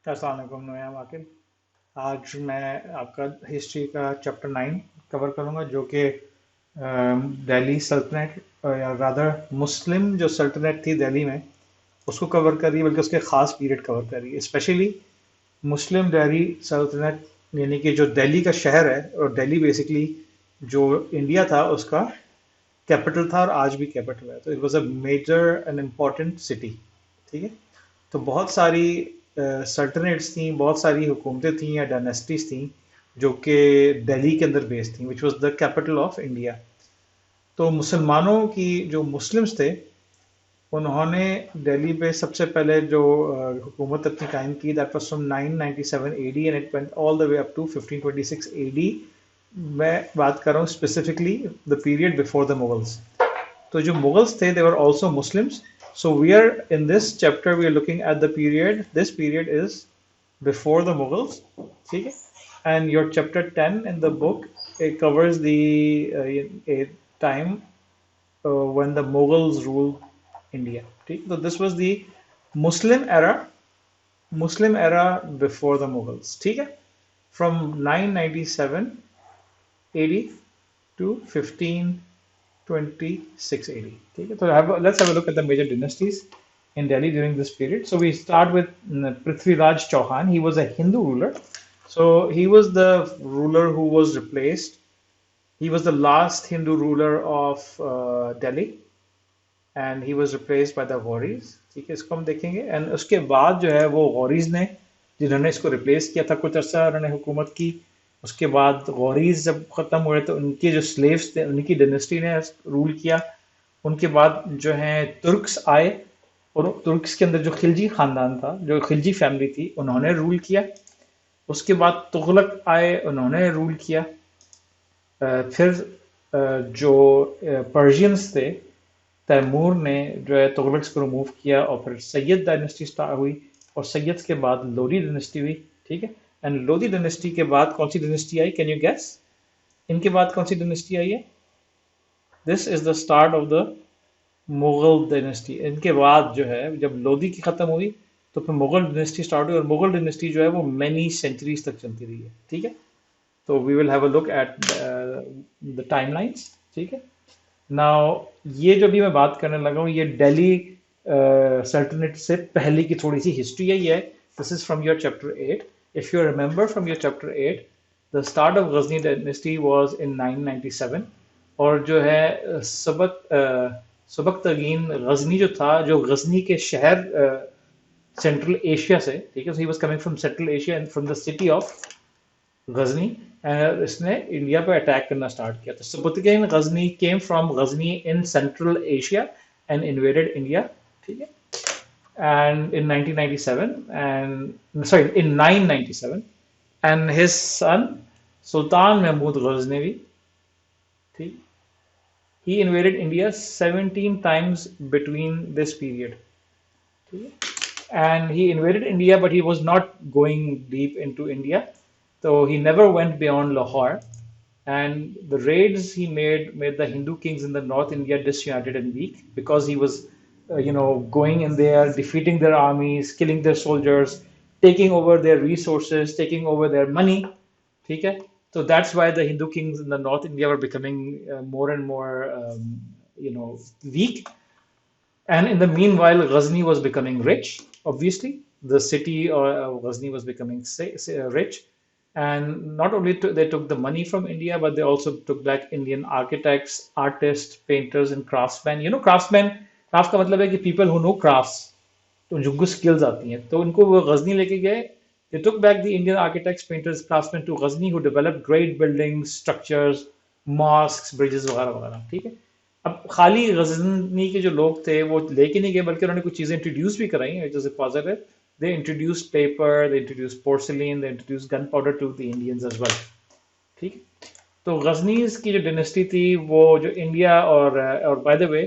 अस्सलाम वालेकुम नोया माकिल। आज मैं आपका हिस्ट्री का चैप्टर 9 कवर करूंगा जो कि दिल्ली सल्तनत या रादर मुस्लिम जो सल्तनत थी दिल्ली में उसको कवर कर रही है, बल्कि उसके ख़ास पीरियड कवर कर रही है। स्पेशली मुस्लिम दिल्ली सल्तनत, यानी कि जो दिल्ली का शहर है, और दिल्ली बेसिकली जो इंडिया था उसका कैपिटल था और आज भी कैपिटल है। तो it was a major and important city. ठीक है। तो बहुत सारी सल्टनेट्स थी, बहुत सारी हुकूमतें थी या डायनेस्टीज थी जो कि दिल्ली के अंदर बेस्ड थी, which was the capital of India. तो मुसलमानों की जो मुस्लिम्स थे उन्होंने दिल्ली पे सबसे पहले जो हुकूमत अपनी कायम की, that was from 997 AD and it went all the way up to 1526 AD. मैं बात कर रहा हूँ specifically the period before the Mughals. तो जो मुगल्स थे, they were also Muslims. So we are in this chapter we are looking at the period. This period is before the Mughals. ठीक है? And your chapter 10 in the book, it covers the a time when the Mughals ruled India. ठीक? So this was the Muslim era, Muslim era before the Mughals. ठीक है? From 997 AD to 1526 AD. ठीक है? तो let's have a look at the major dynasties in Delhi during this period. So we start with Prithviraj Chauhan. He was a Hindu ruler. So he was the ruler who was replaced. He was the last Hindu ruler of Delhi, and he was replaced by the Ghoris. ठीक है, इसको हम देखेंगे। And उसके बाद जो है वो गौरीज ने, जिन्होंने इसको रिप्लेस किया था, कुछ अर्सा उन्होंने हुकूमत की। उसके बाद गौरीज जब ख़त्म हुए तो उनके जो स्लेव्स थे उनकी डायनेस्टी ने रूल किया। उनके बाद जो है तुर्क्स आए, और तुर्क्स के अंदर जो खिलजी ख़ानदान था, जो खिलजी फैमिली थी, उन्होंने रूल किया। उसके बाद तुगलक आए, उन्होंने रूल किया। फिर जो पर्शियंस थे, तैमूर ने जो है तुगलक्स को रिमूव किया, और फिर सैयद डायनेस्टी स्टार्ट हुई, और सैयद के बाद लोधी डायनेस्टी हुई। ठीक है। एंड लोधी डायनेस्टी के बाद कौन सी डायनेस्टी आई, कैन यू गेस? इनके बाद कौन सी डायनेस्टी आई है? This is the start of the Mughal dynasty. इनके बाद जो है जब लोधी की खत्म हुई तो फिर मुगल डायनेस्टी स्टार्ट हुई, और मुगल डायनेस्टी जो है वो मैनी सेंचुरीज तक चलती रही है। ठीक है। तो we will have a look at the timelines. ठीक है। नाउ ये जो भी मैं बात करने लगा हूँ, ये दिल्ली सल्तनत से पहले की थोड़ी सी हिस्ट्री है। ये this is from your chapter 8। If you remember from your chapter 8, the start of Ghazni dynasty was in 997। और जो है सबक तगीन गजनी जो था, जो गजनी के शहर सेंट्रल एशिया से, ठीक है, he was coming from central Asia and from the city of Ghazni, इसने इंडिया पे अटैक करना स्टार्ट किया। तो Sabuktigin Ghazni came from Ghazni in central Asia and invaded India. ठीक है। and in 1997, and sorry, in 997, and his son Sultan Mahmud Ghaznavi, he invaded India 17 times between this period. And he invaded India, but he was not going deep into India, so he never went beyond Lahore. And the raids he made the Hindu kings in the North India disunited and weak, because he was, going in there, defeating their armies, killing their soldiers, taking over their resources, taking over their money. ठीक है? So that's why the Hindu kings in the North India were becoming more and more, weak. And in the meanwhile, Ghazni was becoming rich. Obviously, the city of Ghazni was becoming rich. And not only they took the money from India, but they also took back Indian architects, artists, painters, and craftsmen. You know, craftsmen, craft का मतलब है कि people who know crafts, तो जिनको skills आती हैं, तो उनको वो गजनी लेके गए। They took back the Indian architects, painters, craftsmen to Ghazni, who developed great buildings, structures, mosques, bridges वगैरह वगैरह। ठीक है। अब खाली गजनी के जो लोग थे वो लेके नहीं गए, बल्कि उन्होंने कुछ चीज़ें इंट्रोड्यूस भी कराई, which is a positive. They introduce paper, they introduce porcelain, they introduce gun powder to the Indians as well. ठीक। तो गजनीज की जो डिनेस्टी थी वो जो इंडिया, और बाय द वे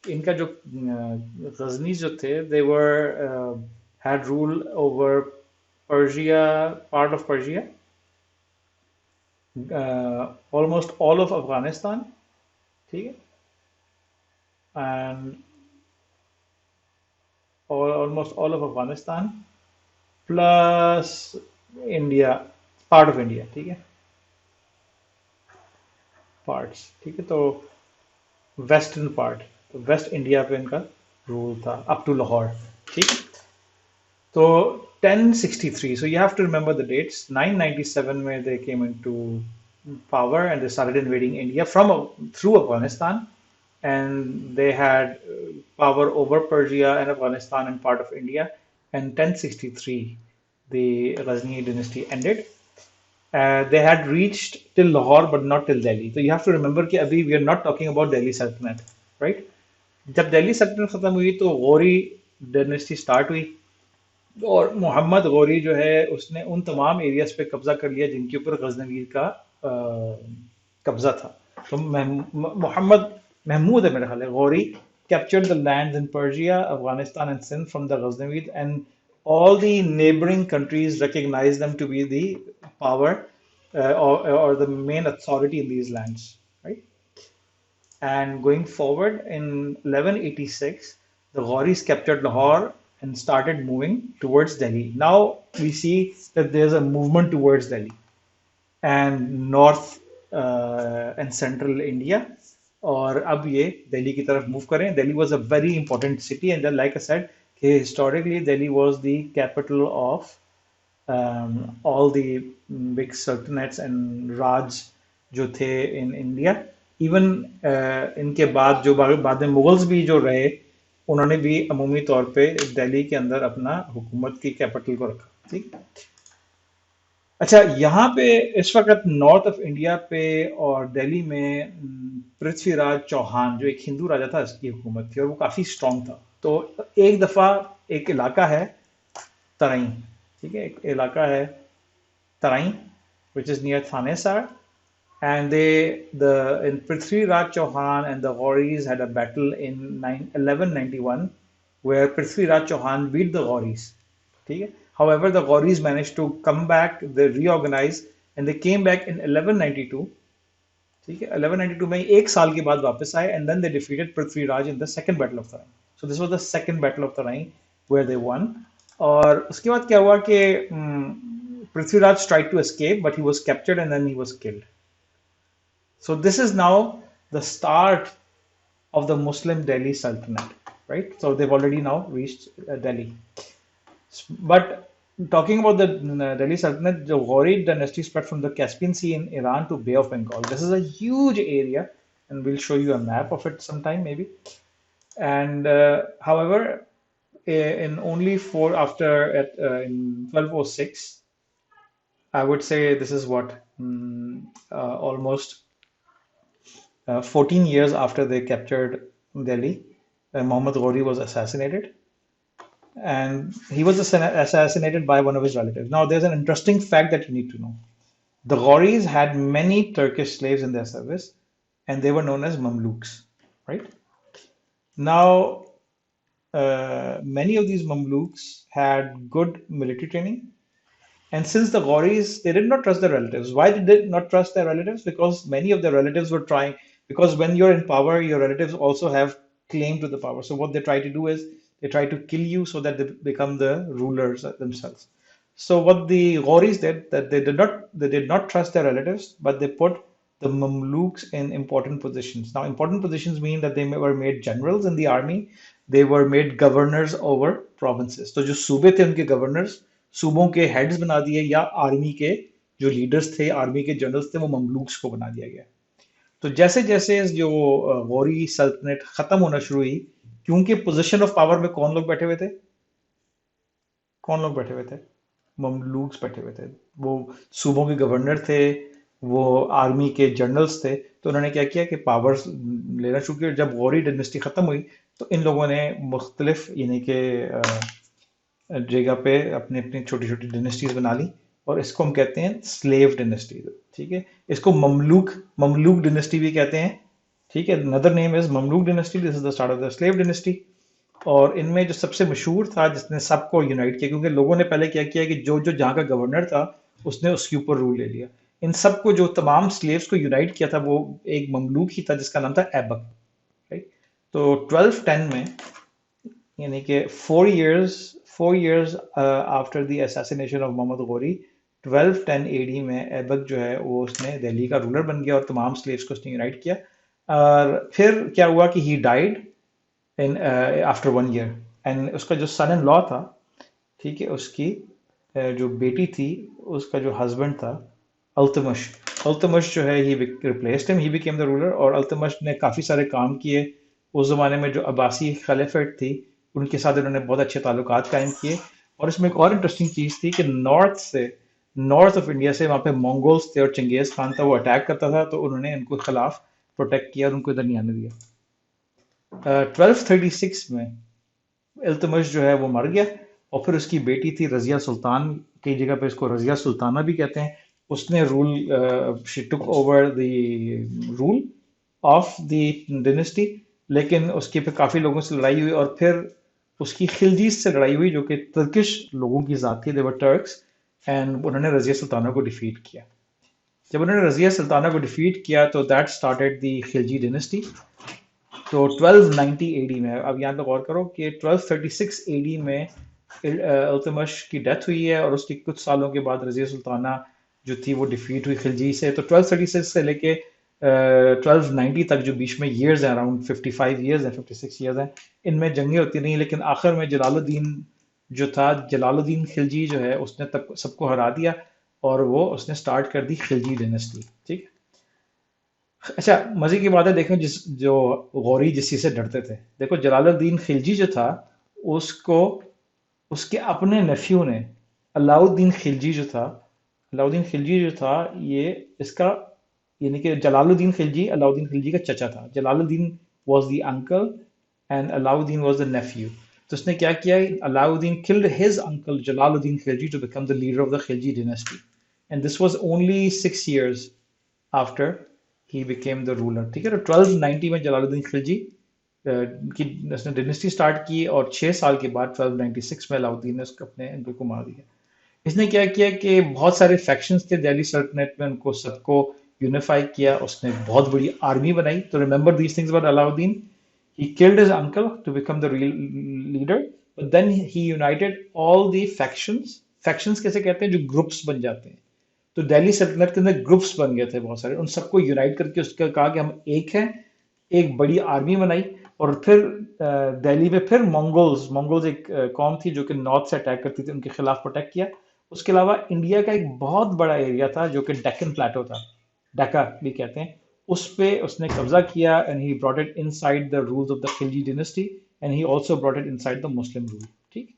इनका जो गजनीज जो थे, they were had rule over Persia, part of Persia, almost all of Afghanistan. ठीक है। And almost all of Afghanistan, plus India, part of India, ठीक है, पार्ट्स, ठीक है। तो वेस्टर्न पार्ट, तो वेस्ट इंडिया पे इनका रूल था अप टू लाहौर, ठीक है। तो 1063, so you have to remember the dates. 997 where they came into power and they started invading India from through Afghanistan, and they had power over Persia and Afghanistan and part of India. And 1063 the Ghazni dynasty ended. They had reached till Lahore but not till Delhi. So you have to remember कि अभी we are not talking about Delhi Sultanate, right? जब दिल्ली सल्तनत खत्म हुई तो Gauri dynasty start हुई, और मोहम्मद गौरी जो है उसने उन तमाम एरियाज पे कब्जा कर लिया जिनके ऊपर गजनवीर का कब्जा था। तो मोहम्मद महमूद है मेरा ख्याल है, Gauri captured the lands in Persia, Afghanistan, and Sindh from the Ghaznavid, and all the neighboring countries recognized them to be the power or the main authority in these lands, right? And going forward in 1186, the Gharis captured Lahore and started moving towards Delhi. Now we see that there's a movement towards Delhi and north and central India. और अब ये दिल्ली की तरफ move करें। Delhi was a very important city, and then like I said, historically Delhi was the capital of all the big sultanates and Raj जो थे in India. Even इनके बाद जो बाद में मुगल्स भी जो रहे, उन्होंने भी अमूमी तौर पे दिल्ली के अंदर अपना हुकूमत की कैपिटल को रखा, ठीक। अच्छा, यहाँ पे इस वक्त नॉर्थ ऑफ इंडिया पे और दिल्ली में पृथ्वीराज चौहान जो एक हिंदू राजा था, इसकी हुकूमत थी और वो काफ़ी स्ट्रांग था। तो एक दफ़ा एक इलाका है तराई, ठीक है, एक इलाका है तराई which is near Thanesar, and in Prithviraj Chauhan and the Ghoris had a battle in 1191 where Prithviraj Chauhan beat the Ghoris. ठीक है? However, the Ghoris managed to come back, they reorganized, and they came back in 1192. ठीक है, 1192 में एक साल के बाद वापस आए, and then they defeated Prithviraj in the second battle of Tarai. So this was the second battle of Tarai where they won. और उसके बाद क्या हुआ कि Prithviraj tried to escape, but he was captured and then he was killed. So this is now the start of the Muslim Delhi Sultanate, right? So they've already now reached Delhi. But talking about the Delhi Sultanate, the Ghorid dynasty spread from the Caspian Sea in Iran to Bay of Bengal. This is a huge area, and we'll show you a map of it sometime maybe. And however, in only four after in 1206, I would say this is what almost 14 years after they captured Delhi, Muhammad Ghori was assassinated, and he was assassinated by one of his relatives. Now, there's an interesting fact that you need to know. The Ghoris had many Turkish slaves in their service, and they were known as Mamluks, right? Now, many of these Mamluks had good military training, and since the Ghoris, they did not trust their relatives. Why did they not trust their relatives? Because many of their relatives were trying, because when you're in power, your relatives also have claim to the power. So what they try to do is they try to kill you so that they become the rulers themselves. So what the Ghoris did, that they did not trust their relatives, but they put the Mamluks in important positions. Now, important positions mean that they were made generals in the army, they were made governors over provinces. तो जो सूबे थे उनके governors, सूबों के heads बना दिए, या आर्मी के जो लीडर्स थे, आर्मी के जनरल्स थे, वो ममलूक्स को बना दिया गया। तो जैसे जैसे जो गौरी सल्तनत खत्म होना शुरू हुई, क्योंकि पोजीशन ऑफ पावर में कौन लोग बैठे हुए थे, कौन लोग बैठे हुए थे, ममलूक्स बैठे हुए थे। वो सूबों के गवर्नर थे, वो आर्मी के जनरल्स थे। तो उन्होंने क्या किया कि पावर्स लेना शुरू किया। जब गौरी डायनेस्टी खत्म हुई तो इन लोगों ने मुख्तलिफ यानी कि जगह पे अपनी अपनी छोटी छोटी डायनेस्टीज बना ली, और इसको हम कहते हैं स्लेव डायनेस्टी, ठीक है। इसको ममलूक ममलूक डायनेस्टी भी कहते हैं, ठीक है। Another name is Mamluk dynasty, this is the start of the slave dynasty. और इनमें जो सबसे मशहूर था जिसने सबको यूनाइट किया, क्योंकि लोगों ने पहले क्या किया कि जो जो जहाँ का गवर्नर था उसने उसके ऊपर रूल ले लिया, इन सबको जो तमाम स्लेव्स को यूनाइट किया था वो एक ममलूक ही था जिसका नाम था ऐबक, राइट। तो 1210 में यानी कि 4 years after the assassination of Mohammad Ghori 1210 AD में ऐबक जो है वो उसने दिल्ली का रूलर बन गया और तमाम स्लेव्स को उसने यूनाइट किया। और फिर क्या हुआ कि he died in after 1 year, and उसका जो सन इन लॉ था, ठीक है, उसकी जो बेटी थी, उसका जो हस्बैंड था अल्तमश, अल्तमश जो है he replaced him, he became the ruler. और अल्तमश ने काफ़ी सारे काम किए। उस ज़माने में जो अब्बासी खलीफेट थी उनके साथ उन्होंने बहुत अच्छे ताल्लुकात कायम किए। और इसमें एक और इंटरेस्टिंग चीज़ थी कि नॉर्थ ऑफ इंडिया से वहाँ पे मंगोल्स थे और चंगेज़ खान था, वो अटैक करता था, तो उन्होंने उनको खिलाफ प्रोटेक्ट किया और उनको इधर नहीं आने दिया। 1236 में इल्तुतमिश जो है वो मर गया और फिर उसकी बेटी थी रजिया सुल्तान, कई जगह पे इसको रजिया सुल्ताना भी कहते हैं, उसने she took over the rule of the dynasty. लेकिन उसके पे काफ़ी लोगों से लड़ाई हुई और फिर उसकी खिलजीज से लड़ाई हुई जो कि तुर्किश लोगों की ज़ात थी, दे वर टर्क्स, एंड उन्होंने रजिया सुल्ताना को डिफीट किया। जब उन्होंने रजिया सुल्ताना को डिफीट किया तो that started the Khilji dynasty. तो 1290 एडी में, अब यहाँ पे गौर करो कि 1236 एडी में इल्तुतमिश की डेथ हुई है और उसके कुछ सालों के बाद रजिया सुल्ताना जो थी वो डिफीट हुई खिलजी से। तो 1236 से लेके 1290 तक जो बीच में ईयर्स हैं, अराउंड 55 ईयर्स हैं, 56 ईयर्स हैं, इनमें जंगें होती रही, लेकिन आखिर में जलालुद्दीन जो था, जलालुद्दीन खिलजी जो है, उसने तब सबको हरा दिया और वो उसने स्टार्ट कर दी खिलजी डायनेस्टी। ठीक। अच्छा, मजे की बात है, देखो जो गौरी जिस चीज से डरते थे, देखो जलालुद्दीन खिलजी जो था, उसको उसके अपने नेफ्यू ने, अलाउद्दीन खिलजी जो था, अलाउद्दीन खिलजी जो था, ये इसका, यानी कि जलालुद्दीन खिलजी अलाउद्दीन खिलजी का चचा था। Jalaluddin was the uncle and Alauddin was the nephew. तो उसने क्या किया, Alauddin killed his uncle Jalaluddin Khilji to become the leader of the Khilji dynasty, and this was only 6 years after he became the ruler. ठीक है, तो 1290 में जलालुद्दीन खिलजी की उसने डायनेस्टी स्टार्ट की और 6 साल के बाद 1296 में अलाउद्दीन ने उसको अपने अंकल को मार दिया। इसने क्या किया कि बहुत सारे फैक्शंस थे दिल्ली सल्तनत में, उनको सबको यूनिफाई किया, उसने बहुत बड़ी आर्मी बनाई। तो remember these things about Alauddin, he killed his uncle to become the real leader, but then he united all the factions। factions कैसे कहते हैं, जो ग्रुप्स बन जाते हैं। तो दिल्ली सल्तनत के अंदर ग्रुप्स बन गए थे बहुत सारे, उन सबको यूनाइट करके उसका कहा कि हम एक हैं, एक बड़ी आर्मी बनाई। और फिर दिल्ली में फिर मंगोल्स मंगोल्स एक कौम थी जो कि नॉर्थ से अटैक करती थी, उनके खिलाफ प्रोटेक्ट किया। उसके अलावा इंडिया का एक बहुत बड़ा एरिया था जो कि डेक्कन प्लेटो था, डक्का भी कहते हैं, उस पे उसने कब्जा किया, and he brought it inside the rules of the Khilji dynasty, and he also brought it inside the Muslim rule. ठीक।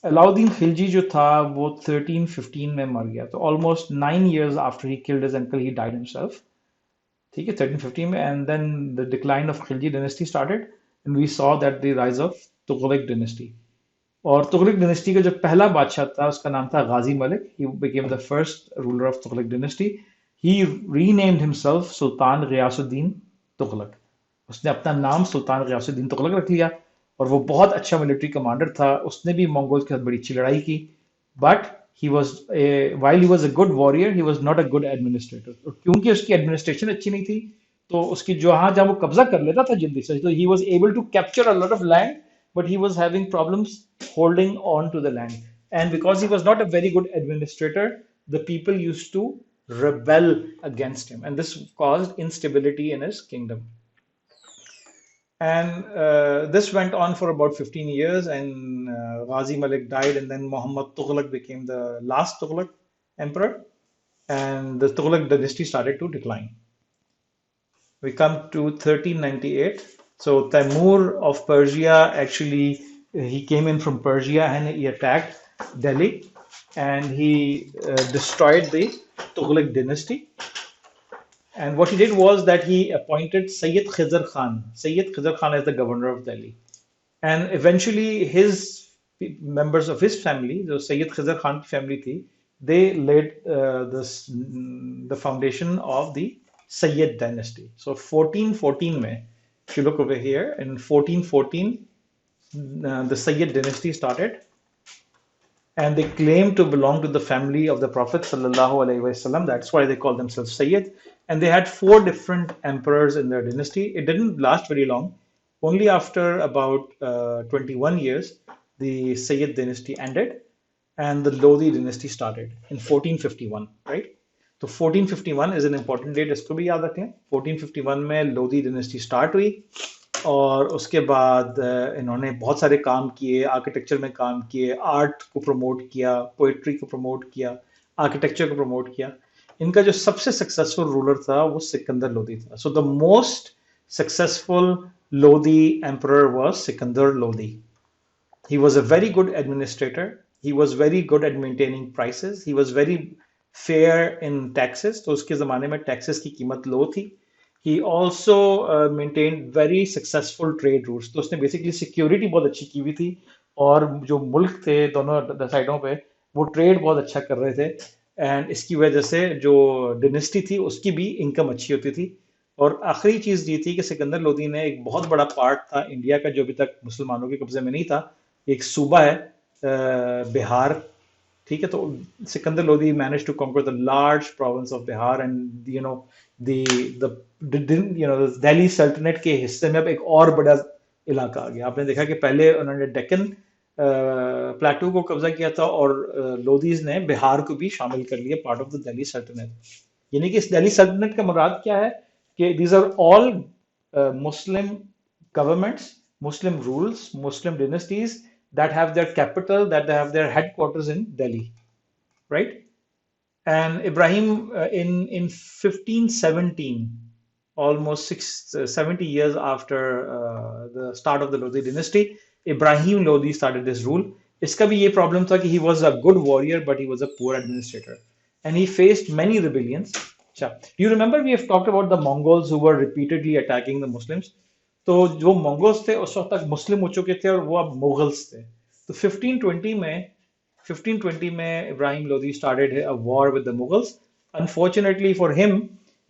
अलाउद्दीन खिलजी जो था वो 1315 में मर गया, तो almost 9 years after he killed his uncle he died himself. ठीक है, 1315 में, and then the decline of Khilji dynasty started and we saw that the rise of Tughlaq dynasty. और तुगलक डायनेस्टी का जो पहला बादशाह था उसका नाम था Ghazi Malik, he became the first ruler of Tughlaq dynasty. He renamed himself Sultan Ghiyasuddin Tughlaq, उसने अपना नाम सुल्तान गियासुद्दीन तुगलक रख लिया। और वो बहुत अच्छा मिलिट्री कमांडर था, उसने भी मंगोल्स के साथ बड़ी अच्छी लड़ाई की, but he was while he was a good warrior, he was not a good administrator. और क्योंकि उसकी एडमिनिस्ट्रेशन अच्छी नहीं थी, तो उसकी जहाँ वो कब्जा कर लेता था जल्दी से, तो he was able to capture a lot of land, but he was having problems holding on to the land. And because he was not a very good administrator, the people used to rebel against him, and this caused instability in his kingdom. And this went on for about 15 years, and Ghazi Malik died, and then Muhammad Tughlaq became the last Tughlaq emperor, and the Tughlaq dynasty started to decline. We come to 1398. So Tamur of Persia, actually, he came in from Persia and he attacked Delhi, and he destroyed the Tughlaq dynasty. And what he did was that he appointed Sayyid Khizr Khan. Sayyid Khizr Khan as the governor of Delhi. And eventually his members of his family, the Sayyid Khizr Khan family thi, they laid the foundation of the Sayyad Dynasty. So 1414 mein, if you look over here, in 1414, the Sayyad Dynasty started, and they claim to belong to the family of the Prophet sallallahu alaihi wasallam. That's why they call themselves Sayyid. And they had 4 different emperors in their dynasty. It didn't last very long. Only after about 21 years, the Sayyid dynasty ended and the Lodi dynasty started in 1451, right? तो 1451 is an important date, इसको भी याद रखें. 1451 में Lodhi dynasty start हुई और उसके बाद इन्होंने बहुत सारे काम किए, आर्किटेक्चर में काम किए, आर्ट को प्रमोट किया, पोइट्री को प्रमोट किया, आर्किटेक्चर को प्रमोट किया. इनका जो सबसे सक्सेसफुल रूलर था वो सिकंदर लोधी था. So the most successful Lodhi emperor was Sikandar Lodhi. He was a very good administrator. He was very good at maintaining prices. He was very fair in taxes. तो उसके ज़माने में taxes की कीमत low थी. He also maintained very successful trade routes. तो उसने basically security बहुत अच्छी की हुई थी और जो मुल्क थे दोनों साइडों पे वो ट्रेड बहुत अच्छा कर रहे थे एंड इसकी वजह से जो डिनेस्टी थी उसकी भी इनकम अच्छी होती थी. और आखिरी चीज ये थी कि सिकंदर लोदी ने एक बहुत बड़ा पार्ट था इंडिया का जो अभी तक मुसलमानों के कब्जे में नहीं था. एक सूबा है बिहार, ठीक है. तो Sikandar Lodi manage to conquer the large province of Bihar and the Delhi Sultanat के हिस्से में अब एक और बड़ा इलाका आ गया. आपने देखा कि पहले उन्होंने डेक्कन प्लेटू को कब्जा किया था और लोदीज ने बिहार को भी शामिल कर लिया पार्ट ऑफ द दिल्ली सल्तनत. यानी कि इस दिल्ली सल्तनत का मुराद क्या है कि these are all Muslim governments, Muslim rules, Muslim dynasties that have their capital, that they have their headquarters in Delhi, right? And Ibrahim, in 1517, almost 70 years after the start of the Lodi dynasty, Ibrahim Lodi started his rule. इसका भी ये problem था कि he was a good warrior, but he was a poor administrator, and he faced many rebellions. अच्छा, do you remember we have talked about the Mongols who were repeatedly attacking the Muslims? तो जो Mongols थे उस वक्त तक मुस्लिम हो चुके थे और वो अब मुगल्स थे. तो 1520 में Ibrahim Lodi started a war with the Mughals. Unfortunately for him,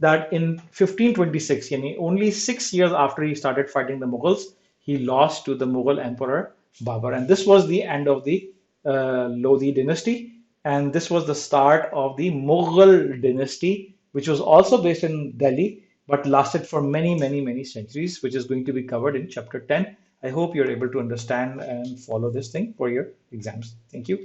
that in 1526, yani only 6 years after he started fighting the Mughals, he lost to the Mughal emperor Babur, and this was the end of the Lodi dynasty, and this was the start of the Mughal dynasty, which was also based in Delhi but lasted for many, many, many centuries, which is going to be covered in chapter 10. I hope you're able to understand and follow this thing for your exams. Thank you.